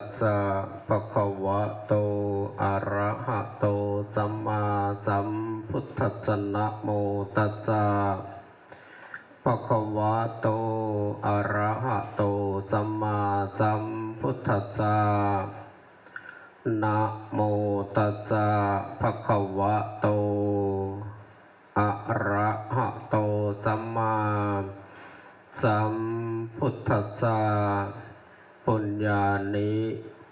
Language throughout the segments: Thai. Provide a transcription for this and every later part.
ตัสสะภะคะวะโตอะระหะโตสัมมาสัมพุทธัสสะนะโมตัสสะภะคะวะโตอะระหะโตสัมมาสัมพุทธัสสะนะโมตัสสะภะคะวะโตอะระหะโตสัมมาสัมพุทธัสสะปุญญานิ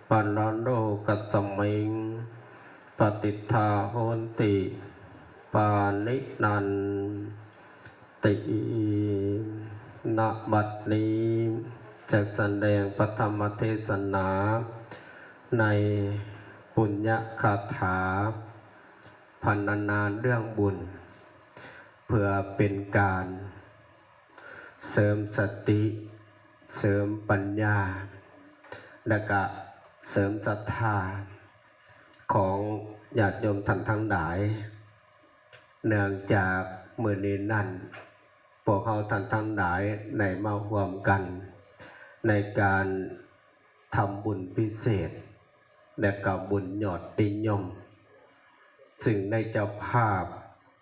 ปันโนกัสสมิงปฏิทาโหนติปานินันติณบัดนี้จะแสดงปฐมเทศนาในปุญญคาถาพรรณนาเรื่องบุญเพื่อเป็นการเสริมสติเสริมปัญญาและก็เสริมศรัทธาของญาติโยมท่านทั้งหลายเนื่องจากมื้อนี้นั้นพวกเขาท่านทั้งหลายได้มาร่วมกันในการทำบุญพิเศษและก็บุญยอดนิยมซึ่งในเจ้าภาพ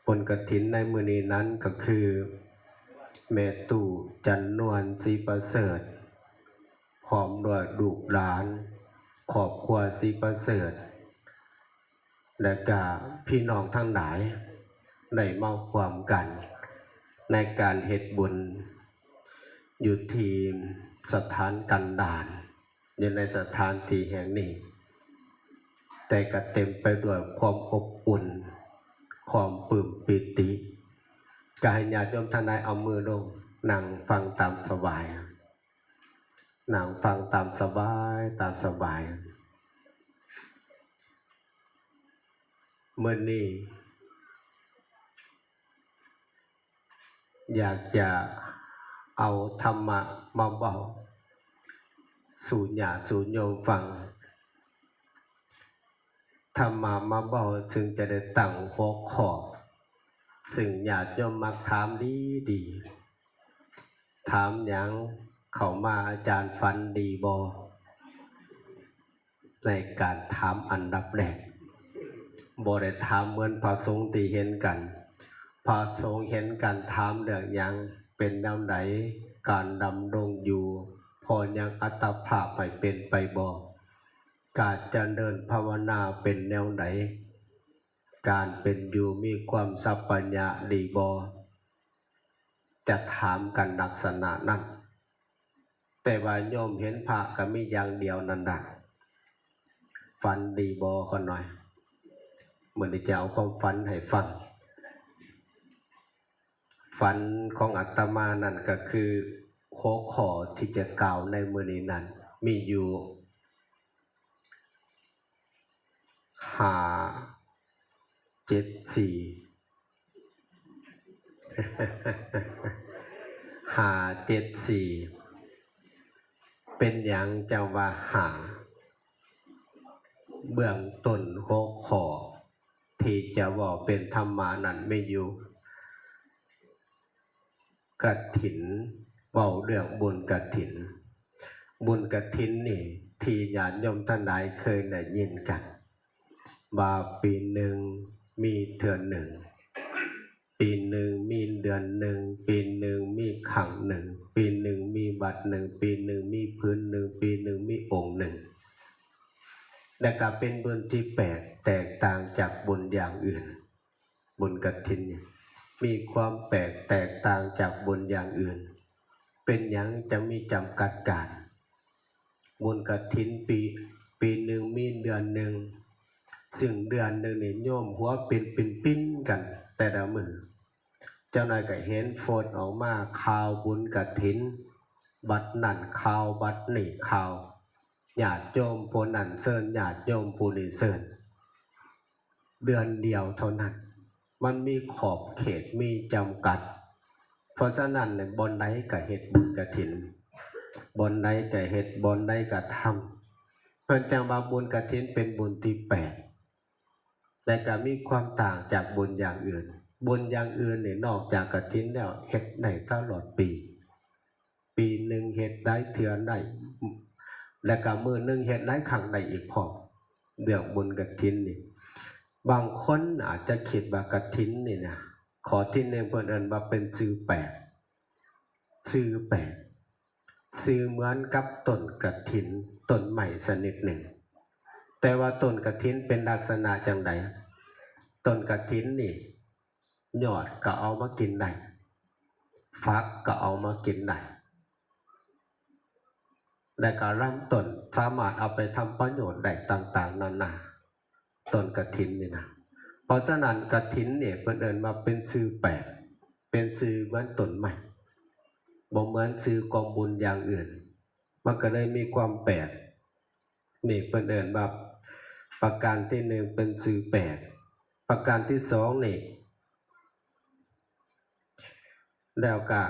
บุญกฐินในมื้อนี้นั้นก็คือแม่ตู่จันนวลศรีประเสริฐพร้อมด้วยลูกหลานครอบครัวศรีประเสริฐและก็พี่น้องทั้งหลายได้มาร่วมกันในการเฮ็ดบุญอยู่ที่สถานกันดารอยู่ในสถานที่แห่งนี้แต่ก็เต็มไปด้วยความอบอุ่นความปลื้มปิติก็ให้ญาติโยมท่านใดเอามือลงนั่งฟังตามสบายนั่งฟังตามสบายเมื่อนี้อยากจะเอาธรรมะมาเบาสู่ญาติสู่โยมฟังธรรมะมาเบาซึ่งจะได้ตั้งหัวข้อซึ่งญาติโยมมักถามดีถามหยังเข้ามาอาจารย์ฝันดีบ่ในการถามอันดับแรกบ่ได้ถามเหมือนพระสงฆ์ที่เห็นกันพระสงฆ์เห็นกันถามเรื่องหยังเป็นแนวไหนการดำรงอยู่พอยังอัตภาพให้เป็นไปบ่การเจริญภาวนาเป็นแนวไหนการเป็นอยู่มีความสัพพัญญะดีบ่จะถามกันลักษณะนั้นแต่ว่าโยมเห็นพระก็มีอย่างเดียวนั่นน่ะฝันดีบ่ก็หน่อยเหมือนจะเอาความฝันให้ฟังฝันของอาตมานั่นก็คือหัวข้อที่จะกล่าวในมื้อนี้นั้นมีอยู่574เป็นหยังจะว่าหาเบื้องต้นหัวข้อที่จะว่าเป็นธรรมานั้นไม่อยู่กฐินเว้าเรื่องบุญกฐินบุญกฐินนี่ที่ญาติโยมท่านใดเคยได้ยินกันว่าปีหนึ่งมีเทื่อหนึ่งปีหนึ่งมีเดือนหนึ่งปีหนึ่งมีขังหนึ่งปีหนึ่งมีบัตรหนึ่งปีหนึ่งมีพื้นหนึ่งปีหนึ่งมีองค์หนึ่งและก็เป็นบุญที่แปลกแตกต่างจากบุญอย่างอื่นบุญกฐินมีความแปลกแตกต่างจากบุญอย่างอื่นเป็นหยังจะมีจำกัดการบุญกฐินปีหนึ่งมีเดือนหนึ่งซึ่งเดือนหนึ่งนี่โยมหัวเป็นปิ้นกันแต่ละมือเจ้านายก็เห็นโฟนออกมาข่าวบุญกฐินบัดนั่นข่าวบัดนี่ข่าวญาติโยมผู้นั้นเชิญญาติโยมผู้นี้เชิญเดือนเดียวเท่านั้นมันมีขอบเขตมีจำกัดเพราะฉะนั้นบนใดก็เฮ็ดบุญกฐินบนใดก็เฮ็ดบนใดก็ทำเพิ่นจังว่าบุญกฐินเป็นบุญที่แปลกแต่ก็มีความต่างจากบุญอย่างอื่นบุญอย่างอื่นนี่นอกจากกฐินแล้วเฮ็ดได้ตลอดปีหนึ่งเฮ็ดได้เทื่อได้ และก็มือนึงเฮ็ดหลายครั้งได้อีกพร้อมเรื่องบุญกฐินนี่บางคนอาจจะคิดว่ากฐินนี่นะขอที่หนึ่งเพิ่นเอิ้นว่าเป็นชื่อแปลกชื่อแปลกชื่อเหมือนกับต้นกฐินต้นใหม่ชนิดหนึ่งแต่ว่าต้นกฐินเป็นลักษณะจังไดต้นกฐินนี่ยอดก็เอามากินได้ฟักก็เอามากินได้และก็ลำต้นสามารถเอาไปทำประโยชน์ได้ต่างๆนานาต้นกฐินนี่นะเพราะฉะนั้นกฐินเนี่ยเพิ่นเอิ้นมาเป็นชื่อแปลกเป็นชื่อเหมือนต้นใหม่บ่เหมือนชื่อกองบุญอย่างอื่นมันก็เลยมีความแปลกนี่เพิ่นเอิ้นว่าประการที่หนึ่งเป็นชื่อแปลกประการที่สองนี่แล้วก็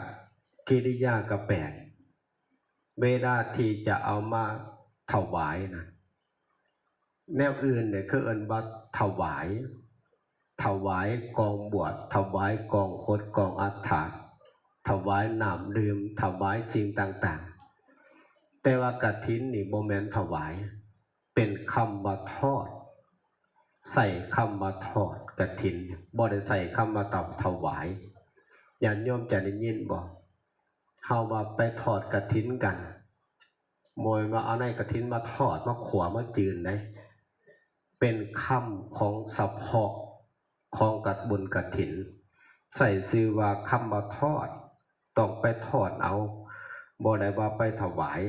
กิริยาก็แปลกเวลาที่จะเอามาถวายนะแนวอื่นเนี่ยคือเอิ้นว่าถวายกองบวชถวายกองคดกองอัฐะถวายน้ำดื่มถวายจริงต่างๆแต่ว่ากฐินนี่บ่แม่นถวายเป็นคำว่าทอดใส่คำว่าทอดกฐินบ่ได้ใส่คำว่าถวายญาติโยมจะได้ยินบ่เฮาว่าไปทอดกฐินกันโมยมาเอาในกฐินมาทอดมาขัวมาจืนได้เป็นคำของเฉพาะของกัดบุญกฐินใส่ชื่อว่าคำว่าทอดต้องไปทอดเอาบ่ได้ว่าไปถวาย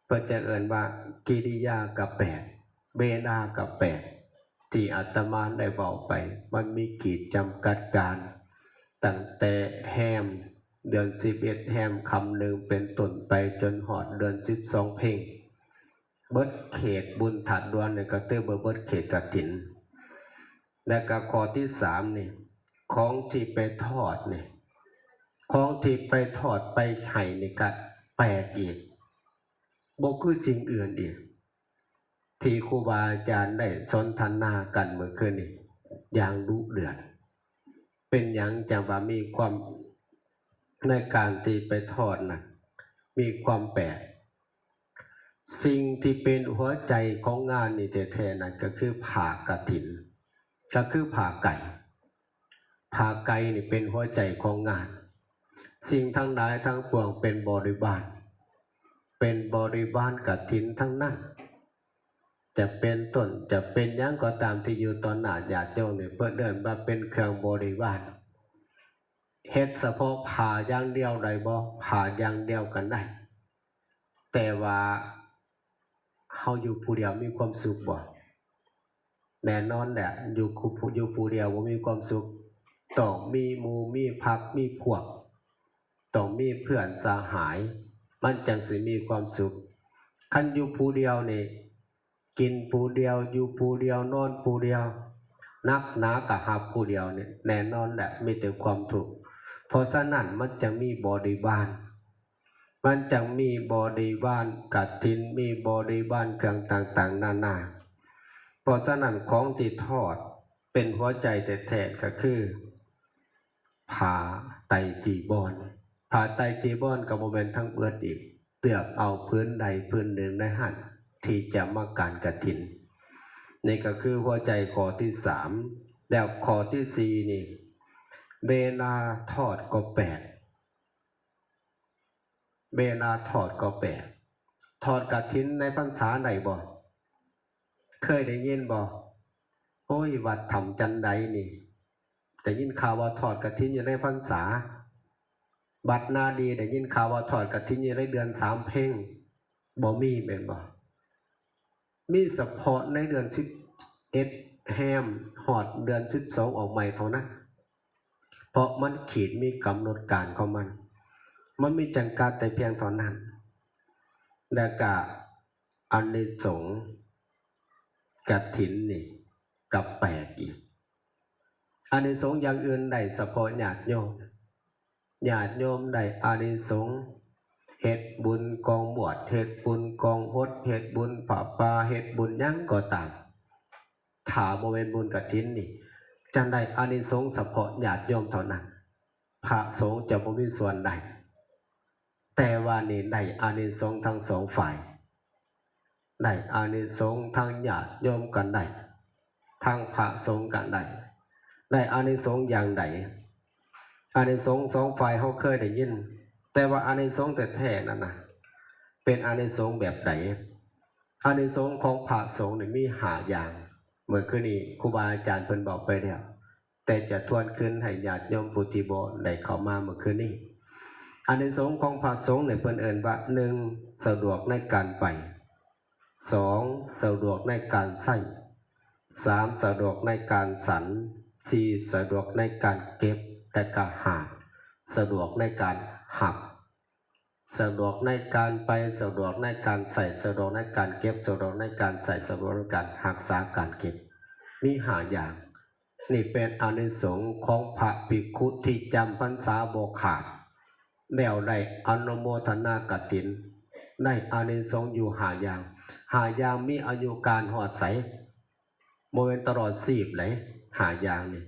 เพิ่นจะเอิ้นว่ากิริยากับแปลกเวลากับแปลกที่อาตมาได้เว้าไปมันมีขีดจำกัดการตั้งแต่แฮมเดือน11แฮมคำหนึ่งเป็นต้นไปจนหอดเดือน12เพ่งเบิดเขตบุญถัดดวนเนี่ยก็เตื้อเบิดเขตกฐินและก็ข้อที่3นี่ของที่ไปทอดนี่ของที่ไปทอดไปไข่นี่ก็แปลกอีกบ่คือสิ่งอื่นอีกที่ครูบาอาจารย์ได้สนทนากันเมื่อคืนนี้อย่างดุเดือดเป็นหยังจังว่ามีความในการที่ไปทอดนะมีความแปลกสิ่งที่เป็นหัวใจของงานนี่แท้ๆนั่นก็คือผ่ากฐินก็คือผ่าไก่นี่เป็นหัวใจของงานสิ่งทั้งหลายทั้งปวงเป็นบริบาลกฐินทั้งนั้นจะเป็นต้นจะเป็นหยังก็ตามที่อยู่ตอนหน้าญาติโยมนี่เพิ่นเอิ้นว่าเป็นเครื่องบริวารเฮ็ดเฉพาะผ่าอย่างเดียวได้บ่ผ่าอย่างเดียวกันได้แต่ว่าเฮาอยู่ผู้เดียวมีความสุขบ่แน่นอนแหละอยู่ผู้เดียวบ่มีความสุขต้องมีหมู่มีพรรคมีพวกต้องมีเพื่อนสหายมันจังสิมีความสุขคันอยู่ผู้เดียวนี่กินผู้เดียวอยู่ผู้เดียวนอนผู้เดียวนักหนาก็หาผู้เดียวนี่แน่นอนแหละมีแต่ความทุกข์เพราะฉะนั้นมันจะมีบริวารมันจะมีบริวารกฐินมีบริวารเครื่องต่างๆนานาเพราะฉะนั้นของที่ทอดเป็นหัวใจแท้ๆก็คือผ้าไตรจีวรผ้าไตรจีวรก็บ่แม่นทั้งเบิดอีกเลือกเอาพื้นใดพื้นหนึ่งในหันที่จะมาการกฐินนี่ก็คือหัวใจข้อที่3แล้วข้อที่4นี่เวลาทอดก็แปลกเวลาทอดก็แปลกทอดกฐินในพรรษาใดบ่เคยได้ยินบ่โอ้ยวัดถ้ำจันไดนี่ได้ยินข่าวว่าทอดกฐินอยู่ในพรรษาบัดนาดีได้ยินข่าวว่าทอดกฐินอยู่ในเดือน3เพ็งบ่มีแม่นบ่มีเฉพาะในเดือน11แฮมหอดเดือน12ออกใหม่เท่านั้นเพราะมันขีดมีกำหนดการของมันมีจำกัดแต่เพียงเท่านั้นและก็อานิสงส์กฐินนี่กับแปลกอีกอานิสงส์อย่างอื่นได้เฉพาะญาติโยมได้อานิสงส์เฮ็ดบุญกองบวชเฮ็ดบุญกองพดเฮ็ดบุญผ้าป่าเฮ็ดบุญหยังก็ตามถ้าบ่แม่นบุญกฐินนี่จังได้อานิสงส์เฉพาะญาติโยมเท่านั้นพระสงฆ์จะบ่มีส่วนใด แต่ว่านี่ได้อานิสงส์ทั้งสองฝ่ายได้อานิสงส์ทั้งญาติโยมกันได้ทั้งพระสงฆ์กันได้อานิสงส์อย่างใดอานิสงส์สองฝ่ายเขาเคยได้ยินแต่ว่าอานิสงส์แต่แท้นั่นนะเป็นอานิสงส์แบบไหนอานิสงส์ของพระสงฆ์นี่มี5อย่างเมื่อคืนนี้ครูบาอาจารย์เพิ่นบอกไปแล้วแต่จะทวนคืนให้ญาติโยมผู้ที่บ่ได้เข้ามาเมื่อคืนนี้อานิสงส์ของพระสงฆ์เนี่ยเพิ่นเอิ้นว่า1สะดวกในการไป2สะดวกในการใช้3สะดวกในการสรร4สะดวกในการเก็บและก็5สะดวกในการหักสะดวกในการไปสะดวกในการใส่สะดวกในการเก็บสะดวกในการใส่สะดวกในการหักษาการเก็บมี5อย่างนี่เป็นอานิสงส์ของพระภิกขุที่จำพรรษาบ่ขาดแล้วได้อนุโมทนากฐินได้อานิสงส์อยู่5อย่าง5อย่างมีอายุการหอดใสบ่แม่นตลอดชีพเลย5อย่างนี่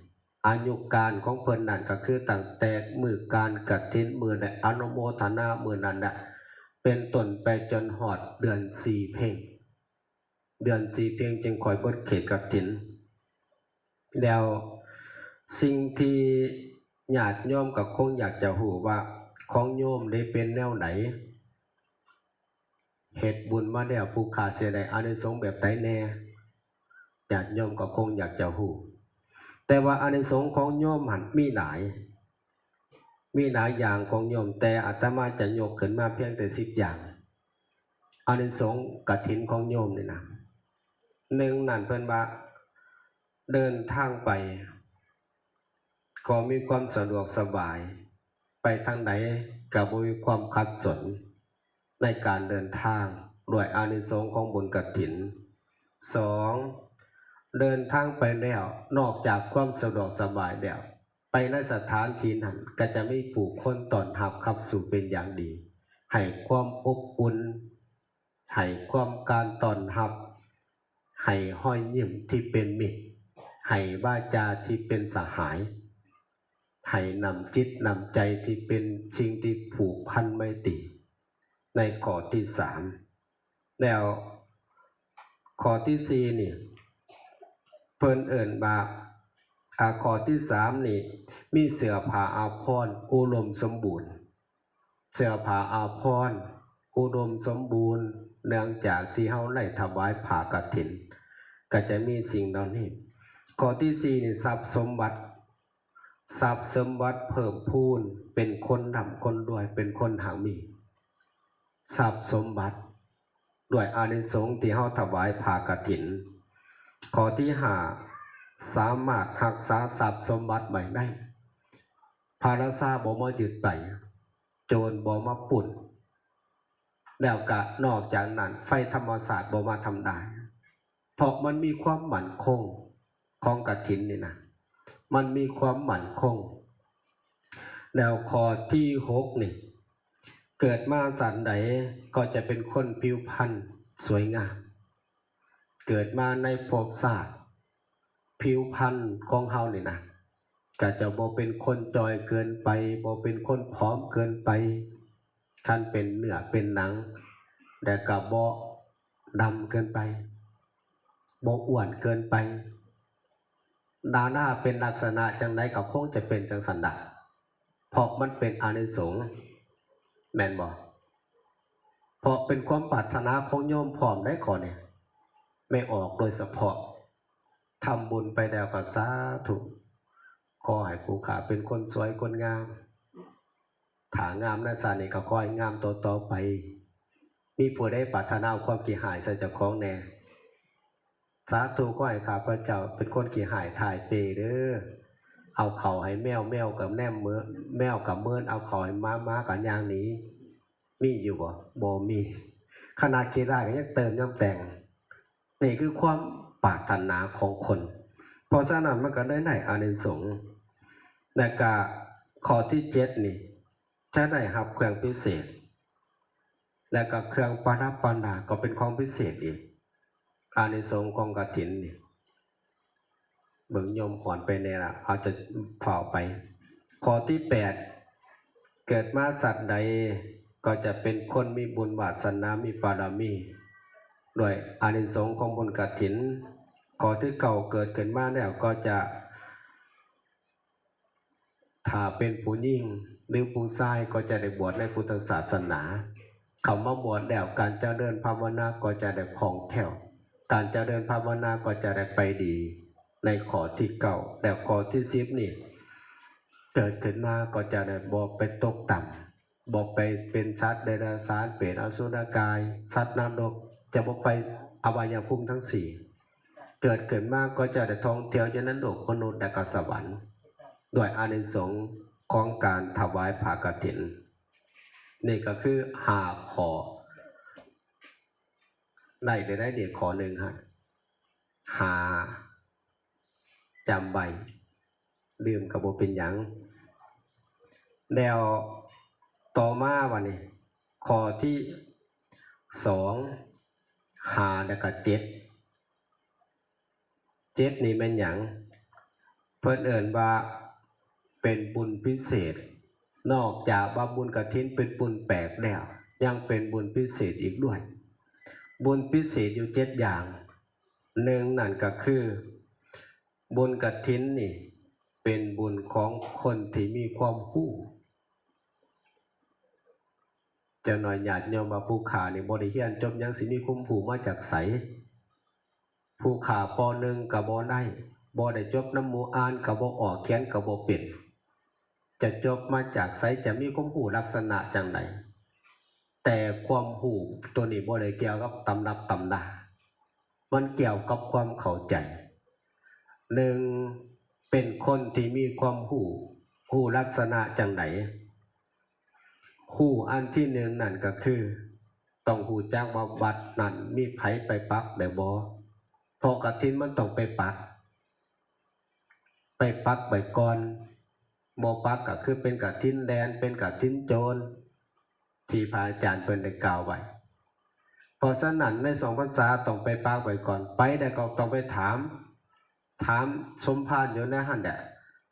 อายุการของเพิ่นนั่นก็คือตั้งแต่มื้อการกฐินมื้อได้อนุโมทนามื้อนั้นน่ะเป็นต้นไปจนฮอดเดือน4เพ็งเดือน4เพ็งจึงค่อยเบิดเขตกฐินแล้วสิ่งที่ญาติโยมก็คงอยากจะรู้ว่าของโยมได้เป็นแนวไหนเฮ็ดบุญมาแล้วผู้ขาดสิได้อานิสงส์แบบใดแน่ญาติโยมก็คงอยากจะรู้แต่ว่าอานิสงส์ของโยมหันมีหลายอย่างของโยมแต่อาตมาจะยกขึ้นมาเพียงแต่10อย่างอานิสงส์กฐินของโยมนี่นะ1นั่นเพิ่นว่าเดินทางไปก็มีความสะดวกสบายไปทางไหนก็บ่มีความขัดสนในการเดินทางด้วยอานิสงส์ของบุญกฐิน2เดินทางไปแล้วนอกจากความสะดวกสบายแล้วไปในสถานที่นั้นก็จะมีผู้คนต้อนรับขับสู่เป็นอย่างดีให้ความอบอุ่นให้ความการต้อนรับให้ห้อยยิ้มที่เป็นมิตรให้วาจาที่เป็นสหายให้นำจิตนำใจที่เป็นสิ่งที่ผูกพันไมตรีในข้อที่3แล้วข้อที่4นี่เพิ่นเอิ้นว่าข้อที่3นี่มีเสื้อผ้าอาภรณ์อุดมสมบูรณ์เสื้อผ้าอาภรณ์อุดมสมบูรณ์เนื่องจากที่เฮาได้ถวายผ้ากฐินก็จะมีสิ่งเหล่านี้ข้อที่4นี่ทรัพย์สมบัติเพิ่มพูนเป็นคนร่ำคนรวยเป็นคนหามีทรัพย์สมบัติด้วยอานิสงส์ที่เฮาถวายผ้ากฐินข้อที่5สามารถรักษาทรัพย์สมบัติไว้ได้พาราซาบ่มายึดไปโจรบ่มาปล้นแล้วก็นอกจากนั้นไฟธรรมศาสตร์บ่มาทำได้เพราะมันมีความมั่นคงของกฐินนี่นะมันมีความมั่นคงแล้วข้อที่6นี่เกิดมาสันใดก็จะเป็นคนผิวพรรณสวยงามเกิดมาในภพชาติผิวพรรณของเฮานี่นะก็จะบ่เป็นคนจอยเกินไปบ่เป็นคนผอมเกินไปคันเป็นเนื้อเป็นหนังแต่ก็บ่ดำเกินไปบ่อ้วนเกินไปหน้าเป็นลักษณะจังไดก็คงจะเป็นจังซั่นดะเพราะมันเป็นอานิสงส์แม่นบ่เพราะเป็นความปรารถนาของโยมพร้อมได้ข้อนี้ไม่ออกโดยเฉพาะทำบุญไปแล้วก็สาธุขอให้ผู้ขาเป็นคนสวยคนงามถ้างามในศาสนี้ก็ขอให้งามต่อไปมีผู้ใดปรารถนาความขี้หายใส่เจ้าของแน่สาธุขอให้ข้าพเจ้าเป็นคนขี้หายถ่ายเปเด้อเอาเขาให้แมวกับแนมมือแมวกับเมินเอาเขาให้ม้ากับยางหนีมีอยู่บ่มีขนาดกีฬาก็ยังเติมยังแต่งนี่คือความปรารถนาของคนเพราะฉะนั้นมันก็ได้อานิสงส์และก็ข้อที่7นี่จะได้รับเครื่องพิเศษและก็เครื่องประดับประดาก็เป็นของพิเศษอีกอานิสงส์ของกฐินนี่เบิ่งโยมขอนไปเนี่ยล่ะเอาจะฝ่าไปข้อที่8เกิดมาสัตว์ใด ก็จะเป็นคนมีบุญวาสนามีบารมีด้วยอานิสงส์ของบุญกฐินขอที่เก่าเกิดขึ้นมาแล้วก็จะถ้าเป็นผู้หญิงหรือผู้ชายก็จะได้บวชในพุทธศาสนาเขามาบวชแล้วการเจริญภาวนาก็จะได้คล่องแคล่วการเจริญภาวนาก็จะได้ไปดีในข้อที่เก่าแต่ข้อที่10นี่เกิดขึ้นมาก็จะได้บ่ไปตกต่ำบ่ไปเป็นสัตว์เดรัจฉานเปรตอสุรกายสัตว์นรกจะบ่ไปอบายภูมิทั้ง4เกิดขึ้นมาก็จะได้ท่องเที่ยวอยู่ในโลกมนุษย์และก็สวรรค์ด้วยอานิสงส์ของการถวายผ้ากฐินนี่ก็คือ5ข้อได้เด็กข้อหนึ่งฮะหาจำใบดื่มกระโบเป็นหยังแล้วต่อมาวันนี้ข้อที่2หาแล้วก็7นี่แม่นหยังเพิ่นเอิ้นว่าเป็นบุญพิเศษนอกจากว่าบุญกฐินเป็นบุญแปลกแล้วยังเป็นบุญพิเศษอีกด้วยบุญพิเศษอยู่7อย่างหนึ่งนั่นก็คือบุญกฐินนี่เป็นบุญของคนที่มีความรู้จะหน่อยญาติโยมว่าผู้ขานี่บ่ได้เรียนจบหยังสิมีความรู้มาจากไสผู้ขาป .1 ก็บ่ได้บ่ได้จบนำหมู่อ่านก็บ่ออกเขียนก็บ่เป็นจะจบมาจากไสจะมีความรู้ลักษณะจังไดแต่ความรู้ตัวนี้บ่ได้เกี่ยวกับตำรับตำรามันเกี่ยวกับความเข้าใจหนึ่งเป็นคนที่มีความรู้ลักษณะจังไดรู้อันที่หนึ่งนั่นก็คือต้องรู้จักว่าวัดนั้นมีไผไปปักได้บ่เพราะกฐินมันต้องไปปักไปก่อนบ่ปักก็คือเป็นกฐินแดนเป็นกฐินโจรที่พระอาจารย์เพิ่นได้กล่าวไว้เพราะฉะนั้นใน2พรรษาต้องไปปักไว้ก่อนไปได้ก็ต้องไปถามสมภารอยู่ในหั่นแหละ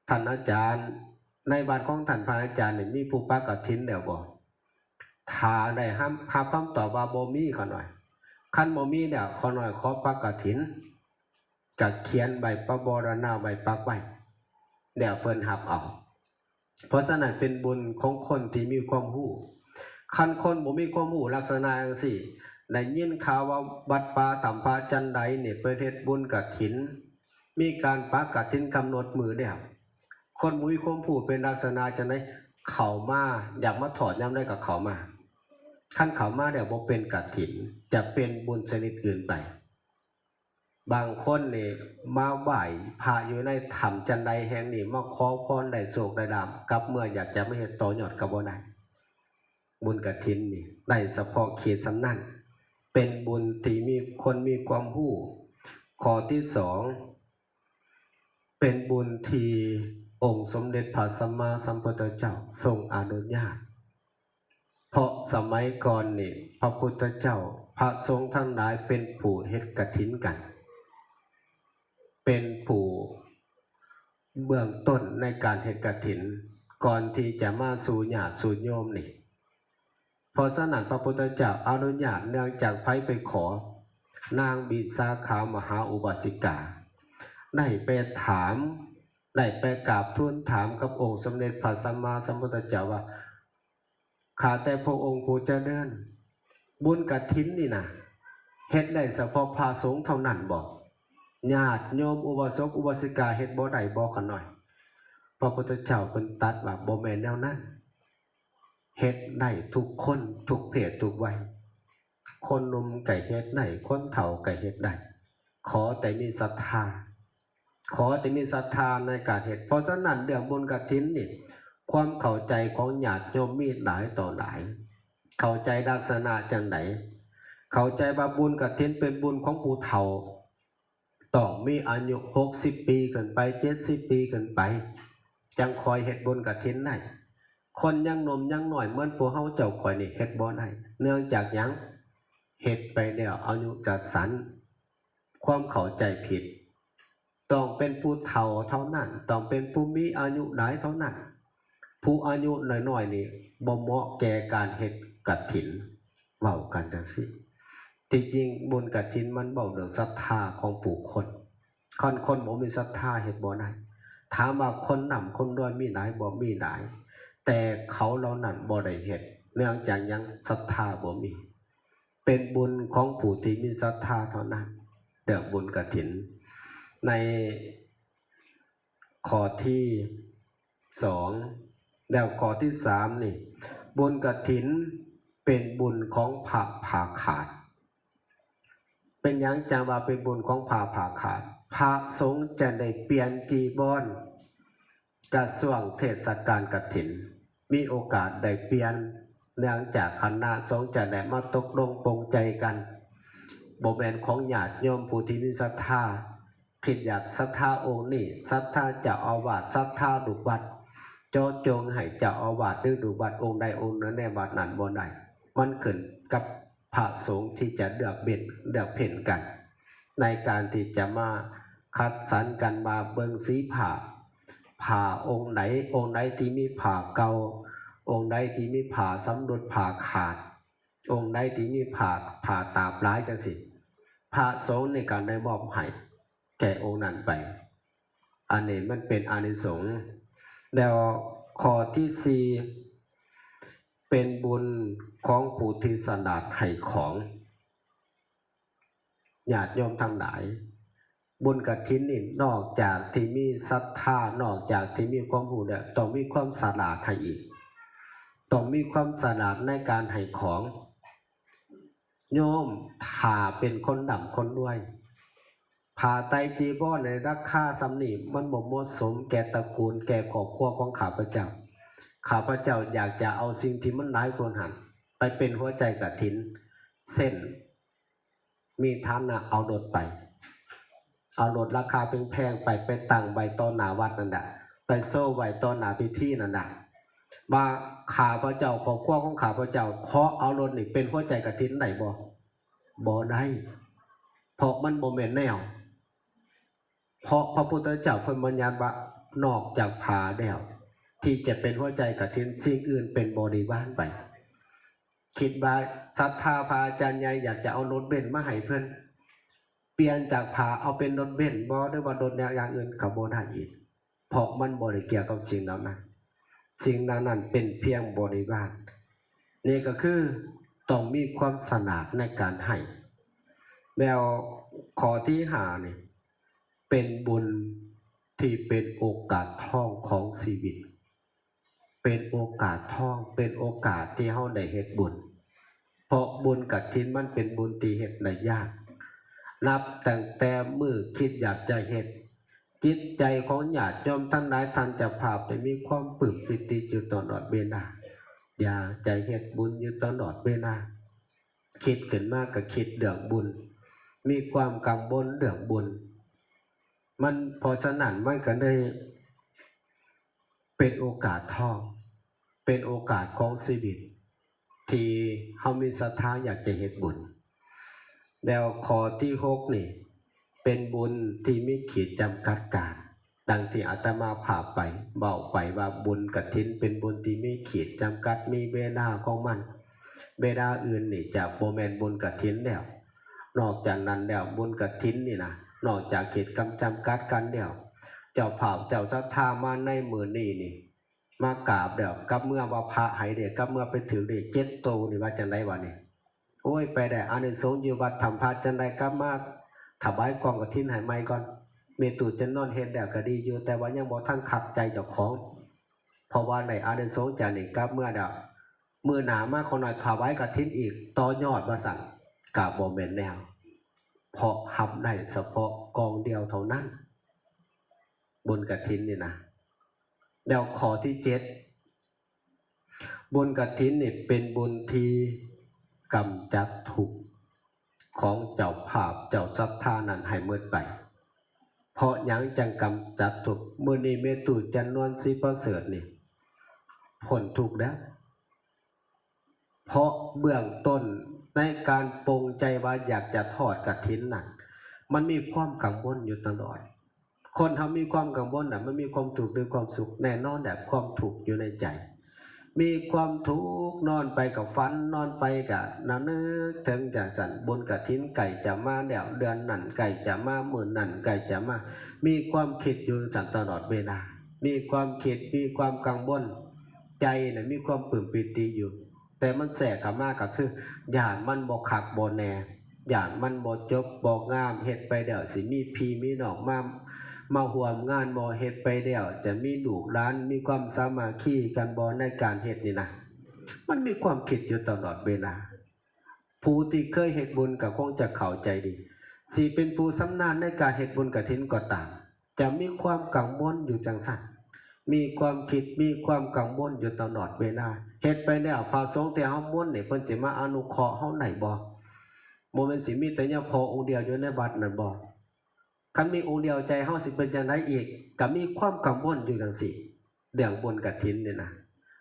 ท่านอาจารย์ในวัดของท่านพระอาจารย์นี่มีผู้ปักกฐินแล้วบ่ถ้าได้รับคำตอบว่าบ่มีขอหน่อยคันบ่มีแล้วขอหน่อยขอปักกฐินก็เขียนใบประบรณาใบปักไว้แล้วเพิ่นรับเอาเพราะฉะนั้นเป็นบุญของคนที่มีความรู้คันคนบ่มีความรู้ลักษณะจังซี่ได้ยินข่าวว่าวัดป่าถ้ำพระจันไดนี่เพิ่นเฮ็ดบุญกฐินมีการปักกฐินกำหนดมื้อแล้วคนบ่มีความรู้เป็นลักษณะจังได๋เข้ามาอยากมาถอดยามใดก็เข้ามาคันเข้ามาแล้วบ่เป็นกฐินจะเป็นบุญชนิดอื่นไปบางคนนี่มาไหว้พระอยู่ในถ้ำจันไดแห่งนี้มาขอพรได้โชคได้ลาภกับเมื่ออยากจะมาเฮ็ดต่อยอดก็บ่ได้บุญกฐินนี่ได้เฉพาะเขตสำนั้นเป็นบุญที่มีคนมีความรู้ข้อที่2เป็นบุญที่องค์สมเด็จพระสัมมาสัมพุทธเจ้าทรงอนุญาตเพราะสมัยก่อนนี่พระพุทธเจ้าพระสงฆ์ทั้งหลายเป็นผู้เฮ็ดกฐินกันเป็นผู้เบื้องต้นในการเฮ็ดกฐินก่อนที่จะมาสู่ญาติสู่โยมนี่เพราะฉะนั้นพระพุทธเจ้าอนุญาตเนื่องจากไผไปขอนางวิสาขามหาอุบาสิกาได้ไปถามได้ไปกราบทูลถามกับองค์สมเด็จพระสัมมาสัมพุทธเจ้าว่าข้าแต่พระองค์ผู้เจริญบุญกฐินนี่นะเฮ็ดได้เฉพาะพระสงฆ์เท่านั้นบ่ญาติโยมอุบาสกอุบาสิกาเฮ็ดบ่ได้บ่ขะหน่อยพระพุทธเจ้าเพิ่นตรัสว่าบ่แม่นแนวนั้นเฮ็ดได้ทุกคนทุกเพศทุกวัยคนหนุ่มก็เฮ็ดได้คนเฒ่าก็เฮ็ดได้ขอแต่มีศรัทธาในการเฮ็ดเพราะฉะนั้นเรื่องบุญกฐินนี่ความเข้าใจของญาติโยมมีหลายต่อหลายเข้าใจลักษณะจังไดเข้าใจว่าบุญกฐินเป็นบุญของผู้เฒ่าต้องมีอายุ60ปีขึ้นไป70ปีขึ้นไปจังคอยเฮ็ดบุญกฐินได้คนยังหนุ่มยังน้อยเหมือนพวกเฮาเจ้าข่อยนี่เฮ็ดบ่ได้เนื่องจากหยังเฮ็ดไปแล้วอายุจะสั้นความเข้าใจผิดต้องเป็นผู้เฒ่าเท่านั้นต้องเป็นผู้มีอายุหลายเท่านั้นผู้อายุน้อยๆนี่บ่เหมาะแก่การเฮ็ด กฐินเว้ากันจังซี่ที่จริงบุญกฐินมันเว้าเรื่องศรัทธาของผู้คนบ่มีศรัทธาเฮ็ดบ่ได้ถามว่าคนนำคนรวยมีหลายบ่มีหลายแต่เขาเหล่านั้นบ่ได้เฮ็ดเนื่องจากยังศรัทธาบ่มีเป็นบุญของผู้ที่มีศรัทธาเท่านั้นเรื่องบุญกฐินในข้อที่2แล้วข้อที่3นี่บุญกฐินเป็นบุญของพระผ่าขาดเป็นหยังจังว่าเป็นบุญของพระผ่าขาดพระสงฆ์จะได้เปลี่ยนจีวรกระช่วงเทศกาลกฐินมีโอกาสได้เปลี่ยนเนื่องจากคณะสงฆ์จะได้มาตกลงปรงใจกันบ่แม่นของญาติโยมผู้ที่มีศรัทธาคิดอยากศรัทธาองค์นี้ศรัทธาเจ้าอาวาสศรัทธาลูกวัดเจาะจงให้เจ้าอาวาสหรือลูกวัดองค์ใดองค์หนึ่งในวัดนั้นบ่ได้มันขึ้นกับพระสงฆ์ที่จะเลือกเพ่นกันในการที่จะมาคัดสรรกันมาเบิ่งสีผ้าองค์ไหนที่มีผ้าเก่าองค์ใดที่มีผ้าสำรุดผ้าขาดองค์ใดที่มีผ้าตาปลายจังซี่พระสงฆ์ในการได้มอบให้แก่องค์นั้นไปอันนี้มันเป็นอานิสงส์แล้วข้อที่4เป็นบุญของผู้ที่สละให้ของญาติโยมทั้งหลายบุญกฐินนี่นอกจากที่มีศรัทธานอกจากที่มีความรู้แล้วต้องมีความสละให้อีกต้องมีความสละในการให้ของโยมถ้าเป็นคนดำคนรวยผ้าไตรจีวรในราคาสำนีมันบ่เหมาะสมแก่ตระกูลแก่ครอบครัวของข้าพเจ้าอยากจะเอาสิ่งที่มันหลายคนหันไปเป็นหัวใจกฐินเส้นมีฐานะเอารถไปเอารถราคาแพงๆไปตั้งไว้ต่อหน้าวัดนั่นน่ะไปโซ่ไว้ต่อหน้าพิธีนั่นน่ะมาข้าพเจ้าครอบครัวของข้าพเจ้าขอเอารถนี่เป็นหัวใจกฐินได้บ่ได้เพราะมันบ่แม่นแนวเพราะพระพุทธเจ้าเพิ่นบัญญัติว่านอกจากผ้าแล้วที่จะเป็นหัวใจกฐินสิ่งอื่นเป็นบริวารไปคิดว่าศรัทธาพระอาจารย์ใหญ่อยากจะเอารถเบนซ์มาให้เพิ่นเปลี่ยนจากผ้าเอาเป็นรถเบนซ์บ่หรือว่ารถอย่างอื่นก็บ่ได้อีกเพราะมันบ่ได้เกี่ยวกับสิ่งนั้นสิ่งนั้นเป็นเพียงบริวารนี่ก็คือต้องมีความสละในการให้แล้วข้อที่5นี่เป็นบุญที่เป็นโอกาสทองของชีวิตเป็นโอกาสทองเป็นโอกาสที่เฮาได้เฮ็ดบุญเพราะบุญกฐินมันเป็นบุญที่เฮ็ดได้ยากนับตั้งแต่มื้อคิดอยากจะเฮ็ดจิตใจของญาติโยมทั้งหลายท่านจะภาพได้มีความปลื้มปิติอยู่ตลอดเวลาอยากจะเฮ็ดบุญอยู่ตลอดเวลาคิดขึ้นมาก็คิดเรื่องบุญมีความกังวลเรื่องบุญมันเพราะฉะนั้นมันก็เลยเป็นโอกาสทองเป็นโอกาสของชีวิตที่เฮามีศรัทธาอยากจะเฮ็ดบุญแล้วข้อที่6นี่เป็นบุญที่มีขีดจำกัดการดังที่อาตมาพาไปเว้าไปว่าบุญกฐินเป็นบุญที่มีขีดจำกัดมีเวลาของมันเวลาอื่นนี่จะบ่แม่นบุญกฐินแล้วนอกจากนั้นแล้วบุญกฐินนี่นะนอกจากขีดจำกัดกันแล้วเจ้าภาพเจ้าศรัทธามาในมื้อนี้นี่มากราบแล้วกับเมื่อว่าพระให้เด้กับเมื่อไปถือเลข7โตนี่ว่าจังได๋วะนี่โอ้ยไปได้อานิสงส์อยู่วัดธรรมพระจังได๋กลับมาถวายกองกฐินให้ใหม่ก่อนเมตุจะนอนเฮ็ดแล้วก็ดีอยู่แต่ว่ายังบ่ทันขัดใจเจ้าของเพราะว่าได้อานิสงส์จากนี่กลับเมื่อแล้วมื้อหน้ามาขอหน่อยถวายกฐินอีกต่อยอดว่าซั่นก็บ่แม่นแนวเพราะรับได้เฉพาะกองเดียวเท่านั้นบุญกฐินนี่นะแล้วข้อที่7บุญกฐินนี่เป็นบุญที่กำจัดทุกข์ของเจ้าภาพเจ้าศรัทธานั้นให้หมดไปเพราะหยังจังกำจัดทุกข์มื้อนี้เมตุจันนวลศรีประเสริฐนี่พ้นทุกข์แล้วเพราะเบื้องต้นในการปรงใจว่าอยากจะทอดกฐินน่ะมันมีความกังวลอยู่ตลอดคนเฮามีความกังวลน่ะมันมีความทุกข์หรือความสุขแน่นอนแหละความทุกข์อยู่ในใจ มีความทุกข์นอนไปกับฝันนอนไปกับนานึกถึงจากสันบุญกฐินไก่จะมาเดี๋ยวเดือนนั่นไก่จะมาหมื่นนั่นไก่จะมามีความคิดอยู่สันตลอดเวลามีความคิดมีความกังวลใจเนี่ยมีความปลื้มปิติอยู่แต่มันแสกกับมากก็คือหยาดมันบ่ขักบ่แน่หยาดมันบ่จบบ่งามเฮ็ดไปเดี๋ยวสิมีพี่มีน้องมาห่วมงานบ่เฮ็ดไปเดี๋ยวจะมีลูกหลานมีความสามัคคีกันบ่ในการเฮ็ดนี่นะมันมีความคิดอยู่ตลอดเวลาผู้ที่เคยเฮ็ดบุญก็คงจะเข้าใจดีสิเป็นผู้ชำนาญในการเฮ็ดบุญกฐินก็ตามจะมีความกังวลอยู่จังซั่นมีความคิดมีความกังวลอยู่ตลอดเวลาเฮ็ดไปแล้วพระสงฆ์ที่เฮาม่วนนี่เพิ่นสิมาอนุเคราะห์เฮาได้บ่บ่แม่นสิมีแต่ยาพอองค์เดียวอยู่ในวัดนั่นบ่คันมีองค์เดียวใจเฮาสิเป็นจังไดอีกก็มีความกังวลอยู่จังซี่เรื่องบุญกฐินนี่นะ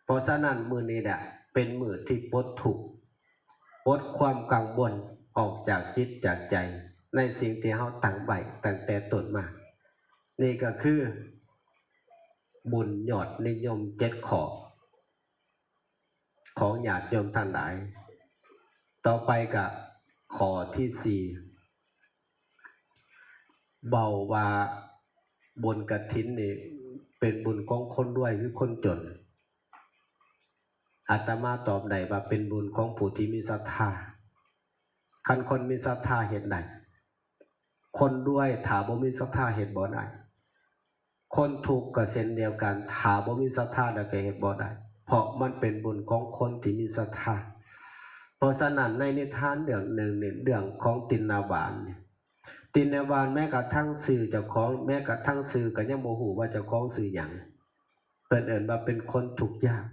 เพราะฉะนั้นมื้อนี้แหละเป็นมื้อที่ปลดทุกข์ปลดความกังวลออกจากจิตจากใจในสิ่งที่เฮาตั้งไว้ตั้งแต่ต้นมานี่ก็คือบุญยอดนิยม7ข้อของญาติโยมท่านหลายต่อไปก็ข้อที่4เบาว่าบุญกฐินนี่เป็นบุญของคนรวยหรือคนจนอาตมาตอบได้ว่าเป็นบุญของผู้ที่มีศรัทธาคันคนมีศรัทธาเฮ็ดได้คนรวยถ้าบ่มีศรัทธาเฮ็ดบ่ได้คนทุกข์ก็เช่นเดียวกันถ้าบ่มีศรัทธาแล้วก็เฮ็ดบ่ได้เพราะมันเป็นบุญของคนที่มีศรัทธาเพราะฉะนั้นในนิทานเรื่องหนึ่งนี่เรื่องของตินนาวานตินนาวานแม้กระทั่งสื่อเจ้าของแม้กระทั่งสื่อก็ยังบ่ฮู้ว่าเจ้าของสื่อหยังเพิ่นเอิ้นว่าเป็นคนทุกข์ยาก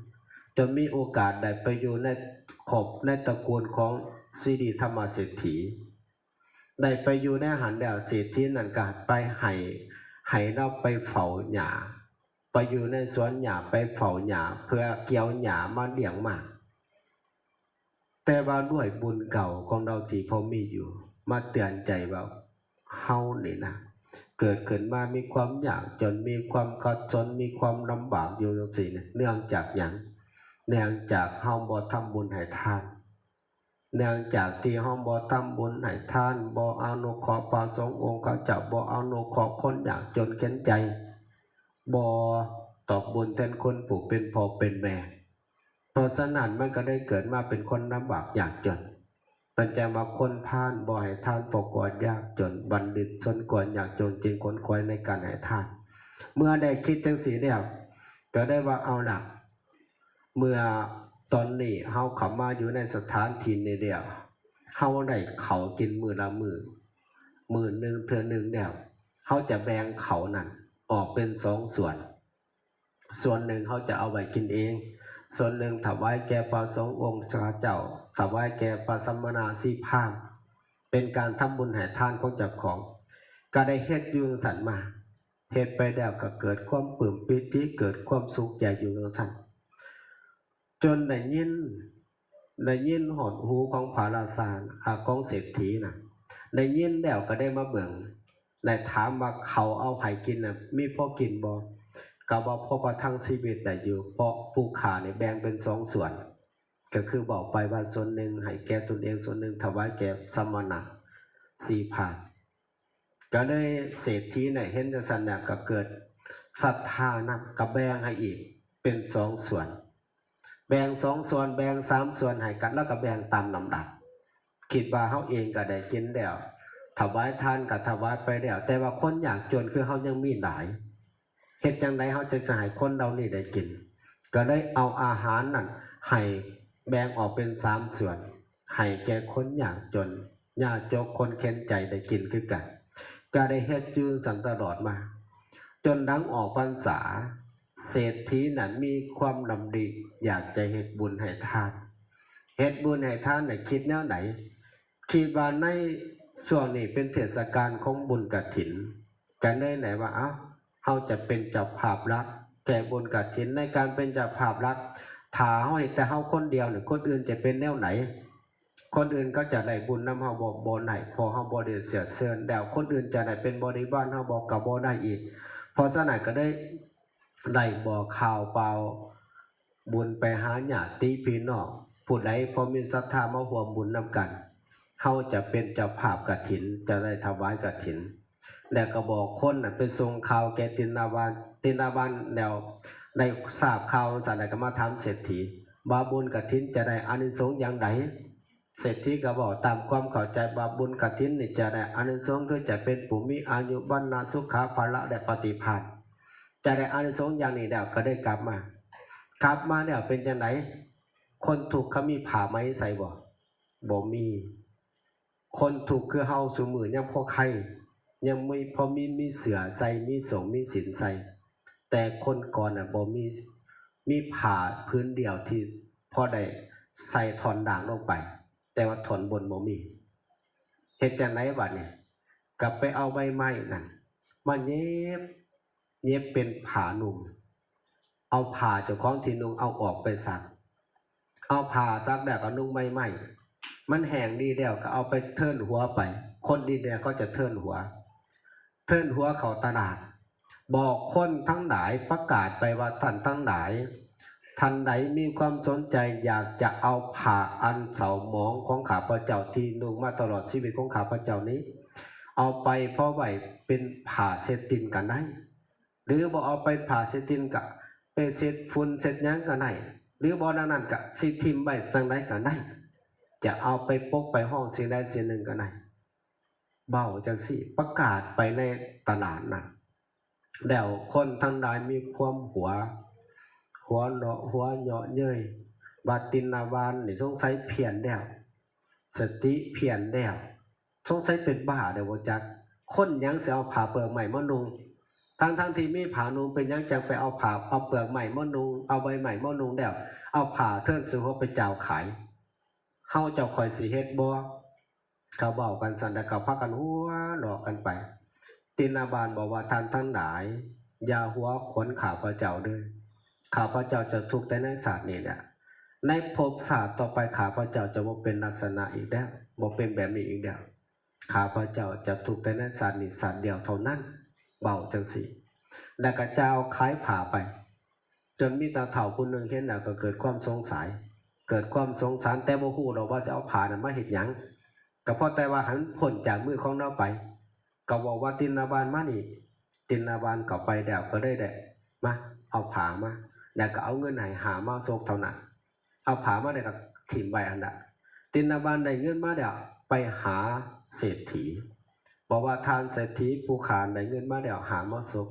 จนมีโอกาสได้ไปอยู่ในขอบในตระกูลของสิริธรรมเศรษฐีได้ไปอยู่ในหันแล้วเศรษฐีนั่นก็ไปให้เราไปเฝ้าหญ้าไปอยู่ในสวนหญ้าไปเฝ้าหญ้าเพื่อเกี่ยวหญ้ามาเลี้ยงมาแต่ว่าด้วยบุญเก่าของเราที่พอมีอยู่มาเตือนใจว่าเฮานี่นะเกิดขึ้นมามีความยากจนมีความขัดสนมีความลำบากอยู่จังซี่เนื่องจากหยังเนื่องจากเฮาบ่ทำบุญให้ทานเนื่องจากที่เฮาบ่ทำบุญให้ทานบ่อนุเคราะห์พระสงฆ์องค์เจ้าบ่อนุเคราะห์คนยากจนเข็ญใจบ่ตอบบุญแทนคนผู้เป็นพ่อเป็นแม่เพราะฉะนั้นมันก็ได้เกิดมาเป็นคนลำบากยากจนปัญจมาคนพาลบ่ให้ทานปกอดยากจนบัณฑิตชนกวนยากจนจึงขนขวายในการให้ทานเมื่อได้คิดจังสีแล้วก็ได้ว่าเอาล่ะเมื่อตอนนี้เฮาเข้ามาอยู่ในสถานที่นี้แล้วเฮาได้เขากินมื้อละมื้อนึงเทื่อนึงแล้วเฮาจะแบ่งเขานั่นออกเป็น2ส่วนหนึ่งเฮาจะเอาไว้กินเองส่วนหนึ่งถวายแก่พระสงฆ์องค์เจ้าถวายแก่พระสัมมานาสีพราหมณ์เป็นการทำบุญให้ทานของเจ้าของก็ได้เฮ็ดอยู่สั่นมาเฮ็ดไปแล้วก็เกิดความปลื้มปิติเกิดความสุขใจอยู่สั่นจนได้ยินหอดหูของพระราชาของเศรษฐีน่ะได้ยินแล้วก็ได้มาเบิ่งได้ถามว่าเขาเอาให้กินน่ะมีพอกินบ่ก็บ่พอประทังชีวิตได้อยู่เพราะผู้ขาเนี่ยแบ่งเป็น2ส่วนก็คือบอกไปว่าส่วนหนึ่งให้แก่ตนเองส่วนหนึ่งถวายแก่สัมมณะสีพราหมณ์ก็ได้เศรษฐีเนี่ยเห็นจังซั่นน่ะก็เกิดศรัทธานำก็แบ่งให้อีกเป็น2ส่วนแบ่ง2ส่วนแบ่ง3ส่วนให้กันแล้วก็แบ่งตามลำดับคิดว่าเฮาเองก็ได้กินแล้วถวายทานก็ถวายไปแล้วแต่ว่าคนยากจนคือเฮายังมีหลายเฮ็ดจังไดเฮาจะให้คนเหล่านี้ได้กินก็ได้เอาอาหารนั่นให้แบ่งออกเป็น3ส่วนให้แก่คนยากจนยากจนคนเข็ญใจได้กินคือกันก็ได้เฮ็ดอยู่สั่นตลอดมาจนดังออกพรรษาเศรษฐีนั้นมีความดำริอยากจะเฮ็ดบุญให้ทานเฮ็ดบุญให้ทานน่ะคิดแนวไหนคิดว่าในช่วงนี้เป็นเทศกาลของบุญกฐินกันได้ไหนว่าเฮาจะเป็นเจ้าภาพรักแก่บุญกฐินในการเป็นเจ้าภาพรักถ้าเฮาแต่เฮาคนเดียวเนี่ยคนอื่นจะเป็นแนวไหนคนอื่นก็จะได้บุญนำเฮาบ่ได้พอเฮาบ่ได้เสียเชิญแล้วคนอื่นจะได้เป็นบริวารเฮาก็บ่ได้อีกเพราะฉะนั้นก็ได้บอกข่าวเปล่า บุญไปหาญาติพี่น้องผู้ใดพอมีศรัทธามาร่วมบุญนำกันเฮาจะเป็นเจ้าภาพกฐินจะได้ถวายกฐินแล้วก็บอกคนน่ะไปส่งข่าวแก่ตินาวานแล้วได้ทราบข่าวจากไหนก็มาถามเศรษฐีบาบุญกฐินจะได้อานิสงส์อย่างไรเศรษฐีก็บอกตามความเข้าใจบาบุญกฐินนี่จะได้อานิสงส์คือจะเป็นผู้มีอายุวรรณะสุขภาละและปฏิภาณจะได้อานิสงส์อย่างนี้แล้วก็ได้กลับมาแล้วเป็นจังไดคนถูกเขามีผ้าไหมใส่บ่มีคนถูกคือเฮาซุมื้อยังพอใครยังไม่พอมีเสื้อใส่มีสงมีศีลใส่แต่คนก่อนน่ะบ่มีผ้าพื้นเดียวที่พอได้ใส่ท่อนด่างลงไปแต่ว่าท่อนบนบ่มีเฮ็ดจังไดบัดนี้กลับไปเอาใบไม้นั่นมาเย็บเป็นผ้านุ่งเอาผ้าเจ้าของที่นุ่งเอาออกไปซักเอาผ้าซักแล้วก็นุ่งใบไม้มันแห้งดีแล้วก็เอาไปเทิ่นหัวไปคนดีแล้วก็จะเทิ่นหัวเข้าตลาดบอกคนทั้งหลายประกาศไปว่าท่านทั้งหลายท่านใดมีความสนใจอยากจะเอาผ้าอันเศร้าหมองของข้าพเจ้าที่นุ่งมาตลอดชีวิตของข้าพเจ้านี้เอาไปเพราะไว้เป็นผ้าเช็ดตีนกันได้หรือบ่เอาไปผ้าเช็ดตีนก็ไปเช็ดฝุ่นเช็ดหยังก็ได้หรือบ่นั้นก็สิทิ่มไว้จังไดก็ได้จะเอาไปปกไปห้องสิ่งใดสิ่งหนึ่งก็ได้เบาจังสิประกาศไปในตลาดน่ะแล้วคนทั้งหลายมีความหัวเนาะเย้ยบาตินนาวานนี่สงสัยเพี้ยนแล้วสติเพี้ยนแล้วสงสัยเป็นบ้าเด้อบ่จักคนหยังสิเอาผ้าเปลือกใหม่มานุ่งทั้งที่มีผ้านุ่งเป็นหยังจังไปเอาเปลือกใหม่มานุ่งเอาใบใหม่มานุ่งแล้วเอาผ้าเทิ่นซื้อหัวไปเจ้าขายเฮาเจ้าข่อยสิเฮ็ดบ่เขาเว้ากันซั่นแล้วก็พากันหัวหลอกกันไปตินาบานบอกว่าท่านทั้งหลายอย่าหัวขนข้าพเจ้าเด้อข้าพเจ้าจะทุกข์แต่ในศาสตร์นี้แหละในภพศาสตร์ต่อไปข้าพเจ้าจะบ่เป็นลักษณะอีกแล้วบ่เป็นแบบนี้อีกแล้วข้าพเจ้าจะทุกข์แต่ในศาสตร์นี้ศาสตร์เดียวเท่านั้นเบาจังซี่แล้วก็เจ้าขายผ้าไปจนมีตาเฒ่าผู้นึงเห็นแล้วก็เกิดความสงสัยแต่บ่ฮู้ดอกว่าสิเอาผ้านั้นมาเฮ็ดหยังก็เพราะแต่ว่าหันพ้นจากมือของเราไปก็บอกว่าตินนาบานมานี่ตินนาบานก็ไปแล้วก็ได้มาเอาผ้ามาแล้วก็เอาเงินให้หามาซกเท่านั้นเอาผ้ามาได้ก็ถิ่มไว้อันน่ะตินนาบานได้เงินมาแล้วไปหาเศรษฐีบอกว่าทานเศรษฐีผู้ขานได้เงินมาแล้วหามาซก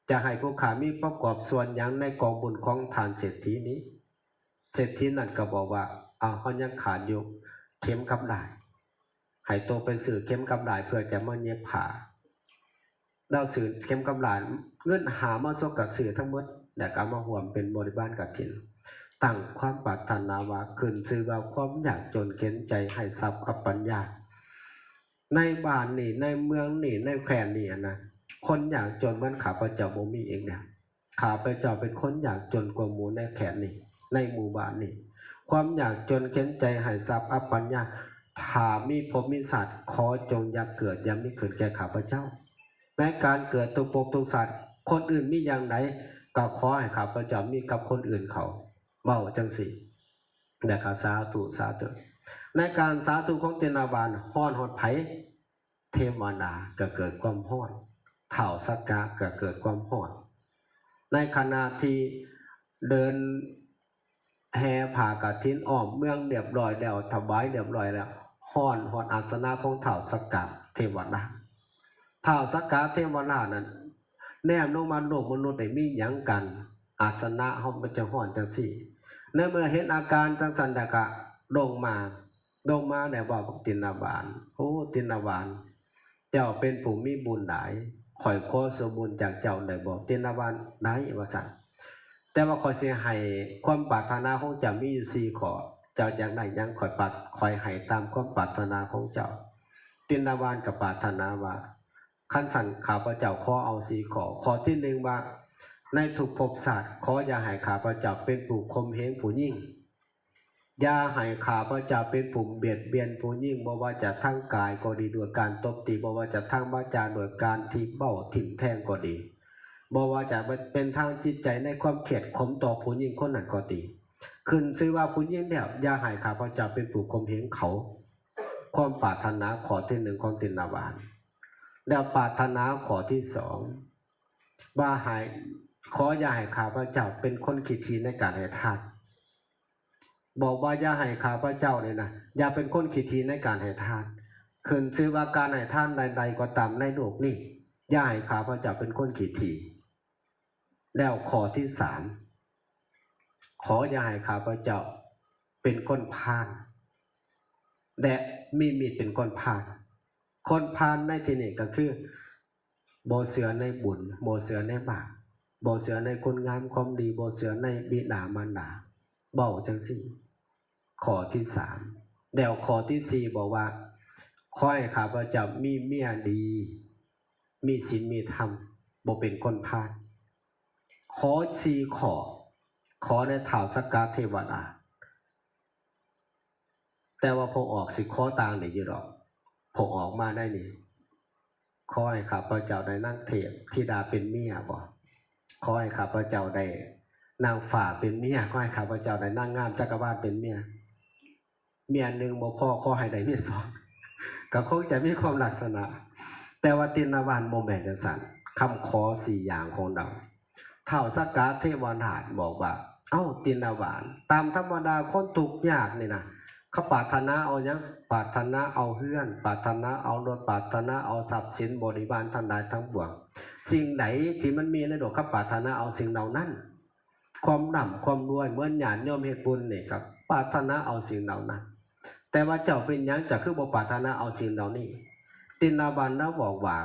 จะให้ผู้ขามีประกอบส่วนหยังในกองบุญของทานเศรษฐีนี้เศรษฐีนั่นก็บอกว่าเฮายังขาดอยู่เข็มกับดาบให้โตไปซื้อเข็มกับดาบเพื่อจะมาเย็บผ้าเราซื้อเข็มกับดาบเงินหามาซกกับซื้อทั้งหมดแล้วก็มาร่วมเป็นบริบาลกฐินตั้งความปรารถนาว่าขึ้นชื่อว่าความยากจนเข็นใจให้ทรัพย์กับปัญญาในบ้านนี่ในเมืองนี่ในแคว้นนี่นะคนอยากจนเหมือนข้าพเจ้าบ่มีเองเนี่ยข้าพเจ้าเป็นคนอยากจนกว่าหมู่ในแคว้นนี่ในหมู่บ้านนี่ความอยากจนเข็นใจให้ทรัพย์อัปปัญญาถ้ามีภพมีศาสตร์ขอจงอย่าเกิดอย่ามีเกิดแก่ข้าพเจ้าในการเกิดทุกภพทุกศาสตร์คนอื่นมีอย่างไหนก็ขอให้ข้าพเจ้ามีกับคนอื่นเขาเว้าจังซี่และก็สาธุในการสาธุของเตนาบานฮ้อนฮอดไผเทวดาก็เกิดความฮ้อนเฒ่าสักกะก็เกิดความฮ้อนในขณะที่เดินแห่ผ่ากฐินอ้อมเมืองเรียบร้อยแล้วถวายเรียบร้อยแล้วฮ้อนฮอดอาสนะของเฒ่าสักกะเทวดาเฒ่าสักกะเทวดานั้นแนมลงมาโลกมนุษย์ได้มีหยังกันอาสนะเฮามันจะฮ้อนจังซี่ในเมื่อเห็นอาการจังซั่นแล้วก็ลงมาแล้วบอกตินาบานโอ้ตินาบานเจ้าเป็นผู้มีบุญหลายข่อยขอส่วนบุญจากเจ้าได้บ่ตินาบานได้ว่าซั่นแต่ว่าข่อยสิให้ความปรารถนาของเจ้ามีอยู่4ข้อเจ้าอยากได้หยังข่อยให้ตามความปรารถนาของเจ้าตินาบานก็ปรารถนาว่าคันสั่นข้าพเจ้าขอเอา4ข้อข้อที่1ว่าในทุกภพศาสตร์ขออย่าให้ข้าพเจ้าเป็นผู้ข่มเหงผู้ยิ่งอย่าให้ข้าพเจ้าเป็นผู้เบียดเบียนผู้ยิ่งบ่ว่าจะทางกายก็ดีด้วยการตบตีบ่ว่าจะทางวาจาโดยการที่เบ้าทิ่มแทงก็ดี บ่ว่าจะเป็นทางจิตใจในความเข็ดขมต่อผู้หญิงคนนั้นก็ดีขึ้นชื่อว่าผู้หญิงแล้วอย่าให้ข้าพเจ้าเป็นผู้ข่มเหงเขาความปรารถนาขอที่หนึ่งของตินาวานแล้วปรารถนาขอที่สองว่าให้ขออย่าให้ข้าพเจ้าเป็นคนขี้ทีในการให้ทานบอกว่าอย่าให้ข้าพเจ้าเนี่ยนะอย่าเป็นคนขี้ทีในการให้ทานขึ้นชื่อว่าการให้ทานใดๆก็ตามในโลกนี้อย่าให้ข้าพเจ้าเป็นคนขี้ทีแล้วขอที่สามขออย่าให้ข้าพเจ้าเป็นคนพาลและมีมีดเป็นคนพาลคนพาลในที่นี้ก็คือบ่เชื่อในบุญบ่เชื่อในบาปบ่เชื่อในคุณงามความดีบ่เชื่อในบิดามารดาเว้าจังซี่ข้อที่สามแล้วข้อที่สี่บอกว่าขอให้ข้าพเจ้ามีเมียดีมีศีลมีธรรมบ่เป็นคนพาลขอสี่ข้อขอในท้าวสักกะเทวดาแต่ว่าพอออกสิขอต่างนี่อยู่ดอกพอออกมาได้นี่ขอให้ข้าพเจ้าได้นั่งเทพธิดาเป็นเมียบ่ขอให้ข้าพเจ้าได้นางฝ่าเป็นเมียขอให้ข้าพเจ้าได้นางงามจักรวาลเป็นเมียหนึ่งบ่พอขอให้ได้เมียสองก็คงจะมีความลักษณะแต่ว่าตินาวานโมแมนจังซั่นคำขอ4อย่างของเราท้าวสักกะเทวราชบอกว่าเอ้าตินาวานตามธรรมดาคนทุกข์ยากนี่นะเขาปรารถนาเอาหยังปรารถนาเอาเฮือนปรารถนาเอารถปรารถนาเอาทรัพย์สินบริวารทั้งหลายทั้งปวงสิ่งไหนที่มันมีในโลกเขาปรารถนาเอาสิ่งเหล่านั้นความร่ำความรวยเหมือนญาติโยมเฮ็ดบุญนี่ครับปรารถนาเอาสิ่งเหล่านั้นแต่ว่าเจ้าเป็นหยังจะคือบ่ปรารถนาเอาสิ่งเหล่านี้ตินาวานนะบอกว่า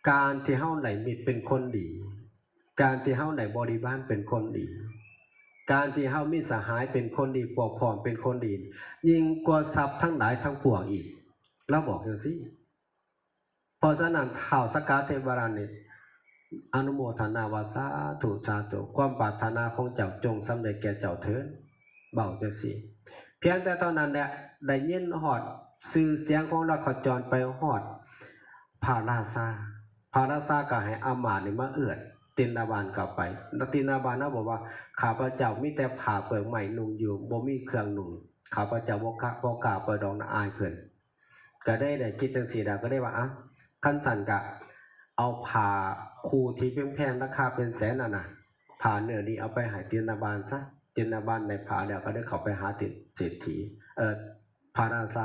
การที่เฮาได้มิตรเป็นคนดีการที่เฮาได้บริวารเป็นคนดีการที่เฮามีสหายเป็นคนดีปกครองเป็นคนดียิ่งกว่าทรัพย์ทั้งหลายทั้งปวงอีกเราบอกจังซี่เพราะฉะนั้นท้าวสักกะเทวราชนี่อนุโมทนาวาสาธุสาธุความปรารถนาของเจ้าจงสำเร็จแก่เจ้าเถิดเบาจังซี่เพียงแต่เท่านั้นแหละได้ยินฮอดชื่อเสียงของเราขจรไปฮอดพระราชาก็ให้อามาตย์นี่มาเอื้อนตินาวานกลับไปตินาวานนะบอกว่าข้าพเจ้ามีแต่ผ้าเปลือกใหม่นุ่งอยู่บ่มีเครื่องนุ่งข้าพเจ้าบ่กล้าเปิดดอกนะอายเพิ่นก็ได้คิดจังซี่ดาก็ได้ว่าคันสั่นก็เอาผ้าคู่ที่แพงๆราคาเป็นแสนน่ะนะผ้าเนื้อนี้เอาไปให้ตินาวานซะตินาวานได้ผ้าแล้วก็ได้เข้าไปหาติเศรษฐีพระราช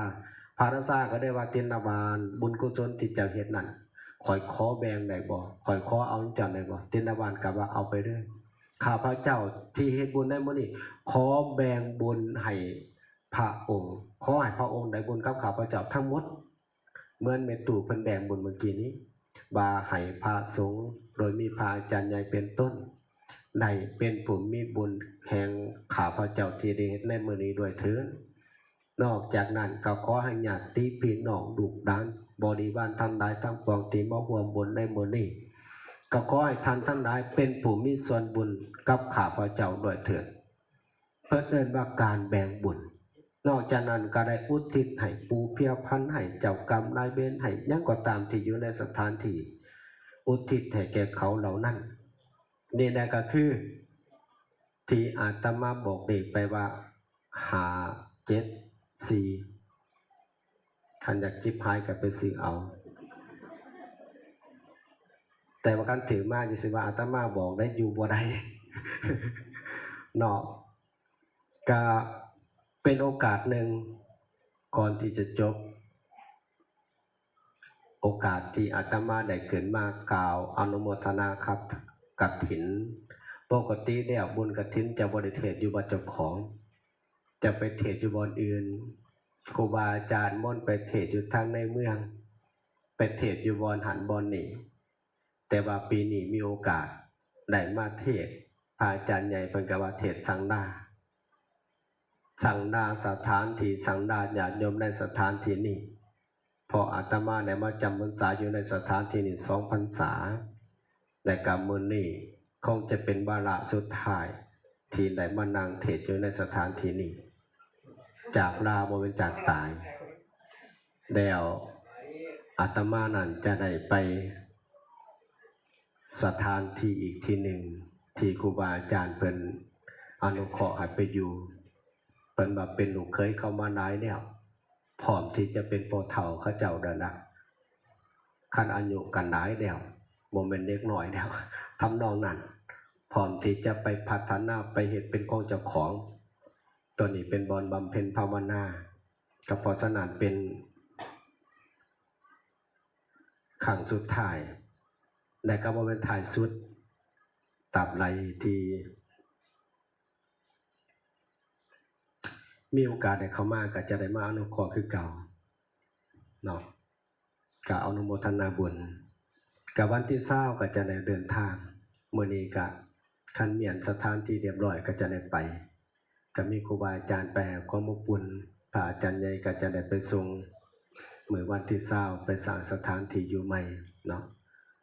าก็ได้ว่าตินาวานบุญกุศลที่เจ้าเฮ็ดนั้นข่อยขอแบ่งได้บ่ข่อยขอเอาจังได้บ่ตินาวานก็ว่าเอาไปเด้อข้าพเจ้าที่เฮ็ดบุญได้มื้อนี้ขอแบ่งบุญให้พระองค์ขอให้พระองค์ได้บุญกับข้าพเจ้าทั้งหมดเหมือนแม่ตู่เพิ่นแบ่งบุญเมื่อกี้นี้ว่าให้พระสงฆ์โดยมีพระอาจารย์ใหญ่เป็นต้นได้เป็นผู้มีบุญแห่งข้าพเจ้าที่ได้เฮ็ดในมื้อนี้ด้วยเถิดนอกจากนั้นก็ขอให้ญาติพี่น้องลูกหลานบริวารทั้งหลายทั้งปวงที่มาร่วมบุญในมื้อนี้ก็ขอให้ท่านทั้งหลายเป็นผู้มีส่วนบุญกับข้าพเจ้าด้วยเถิดเพิ่นเอิ้นว่าการแบ่งบุญนอกจากนั้นก็ได้อุทิศให้ปู่เพียพันธุ์ให้เจ้ากรรมนายเวรให้หยังก็ตามที่อยู่ในสถานที่อุทิศให้แก่เขาเหล่านั้นนี่แหละก็คือที่อาตมาบอกเด็กไปว่า574คันอยากจิบหายก็ไปซื้อเอาแต่ว่าการถือมาจะสิว่าอาตมาบอกได้อยู่บ่ได้ เนาะก็เป็นโอกาสหนึ่งก่อนที่จะจบโอกาสที่อาตมาได้เกิดมากล่าวอนุโมทนาครับกฐินปกติแล้วบุญกฐินจะบริเทศอยู่บ่เจ้าของจะไปเทศอยู่บ่อนอื่นครูบาอาจารย์ม่นไปเทศอยู่ทางในเมืองไปเทศอยู่บ่อนหันบ่อนนี่แต่ว่าปีนี้มีโอกาสได้มาเทศพระอาจารย์ใหญ่เพิ่นก็ว่าเทศสังดาสถานที่สังดาญาติโยมในสถานที่นี้พออาตมาได้มาจำพรรษาอยู่ในสถานที่นี้2 พรรษาและกรรมมื้อนี้คงจะเป็นวาระสุดท้ายที่ได้มานั่งเทศอยู่ในสถานที่นี้จากลาบ่เป็นจากตายแล้วอาตมานั้นจะได้ไป สถานที่อีกที่หนึ่งที่ครูบาอาจารย์เพิ่นอนุเคราะห์ให้ไปอยู่เพิ่นมาเป็นลูกเคยเข้ามานายเนี่ยพร้อมที่จะเป็นโปรเฒ่าเขาเจ้าเด้อนะคันอายุกันหลายแล้วบ่แม่นเด็กน้อยแล้วทำนองนั้นพร้อมที่จะไปพัฒนาไปเฮ็ดเป็นของเจ้าของตัวนี้เป็นบอนบำเพ็ญภาวนาก็เพราะฉะนั้นเป็นครั้งสุดท้ายและก็บ่แม่นท้ายสุดตราบใดที่มีโอกาสได้เข้ามาก็จะได้มาอนุเคราะห์คือเก่าเนาะก็อนุโมทนาบุญกับวันที่20ก็จะได้เดินทางมื้อนี้ก็คันเมียนสถานที่เรียบร้อยก็จะได้ไปก็มีครูบาอาจารย์ไปให้ความอบอุ่นพระอาจารย์ใหญ่ก็จะได้ไปส่งมื้อวันที่20ไปสร้างสถานที่อยู่ใหม่เนาะ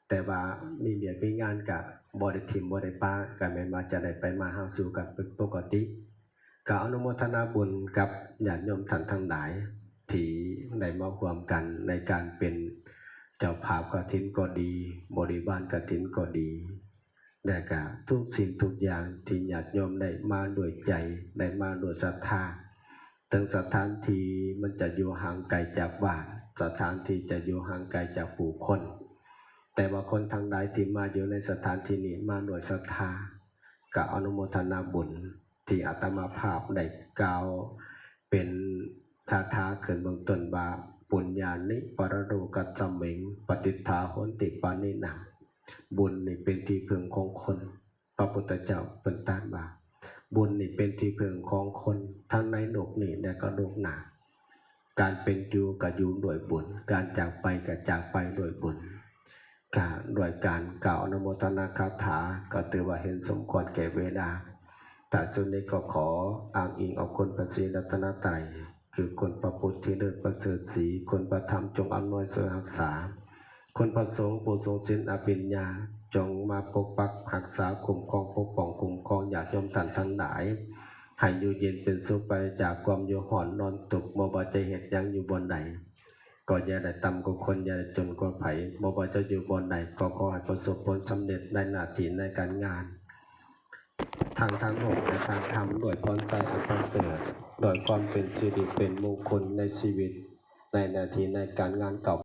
แต่ว่ามีเวียกมีงานก็บ่ได้ทิ่มบ่ได้ปาก็แม่นว่าจะได้ไปมาหาสู่กันเป็นปกติก็อนุโมทนาบุญกับญาติโยมท่านทั้งหลายที่ได้มาร่วมกันในการเป็นเจ้าภาพกฐินก็ดีบริวารกฐินก็ดีและก็ทุกสิ่งทุกอย่างที่ญาติโยมได้มาด้วยใจได้มาด้วยศรัทธาถึงสถานที่มันจะอยู่ห่างไกลจากบ้านสถานที่จะอยู่ห่างไกลจากผู้คนแต่ว่าคนทางใดที่มาอยู่ในสถานที่นี้มาด้วยศรัทธาก็อนุโมทนาบุญที่อาตมาภาพได้กล่าวเป็นคาถาขึ้นเบื้องต้นว่าปุญญานิปรโรกัสสมิงปฏิทาโหนติปานิหนังบุญนี่เป็นที่พึ่งของคนพระพุทธเจ้าเป็นตรัสว่าบุญนี่เป็นที่พึ่งของคนทั้งในโลกนี้และก็โลกหน้าการเป็นอยู่ก็อยู่ด้วยบุญการจากไปก็จากไปด้วยบุญด้วยการกล่าวอนุโมทนาคาถาก็ถือว่าเห็นสมควรแก่เวลาแต่ส่วนนี้ก็ขออ้างอิงเอาคุณพระศรีรัตนตรัยคือคุณพระพุทธที่เลิศประเสริฐศรีคุณพระธรรมจงอำนวยช่วยรักษาคุณพระสงฆ์ผู้ทรงศีลอภิญญาจงมาปกปักรักษาคุ้มครองปกป้องคุ้มครองญาติโยมท่านทั้งหลายให้อยู่เย็นเป็นสุขไปจากความอยู่หอนนอนตกบ่ว่าจะเหตุยังอยู่บนไหนก็อย่าได้ต่ำกว่าคนอย่าได้จนกว่าไผบ่ว่าจะอยู่บนไหนก็ขอให้ประสบผลสำเร็จในหน้าที่ในการงานทางโลกและทางธรรมด้วยพรใจอันประเสริฐโดยความเป็นสิริเป็นมงคลในชีวิตในหน้าที่ในการงานเก่า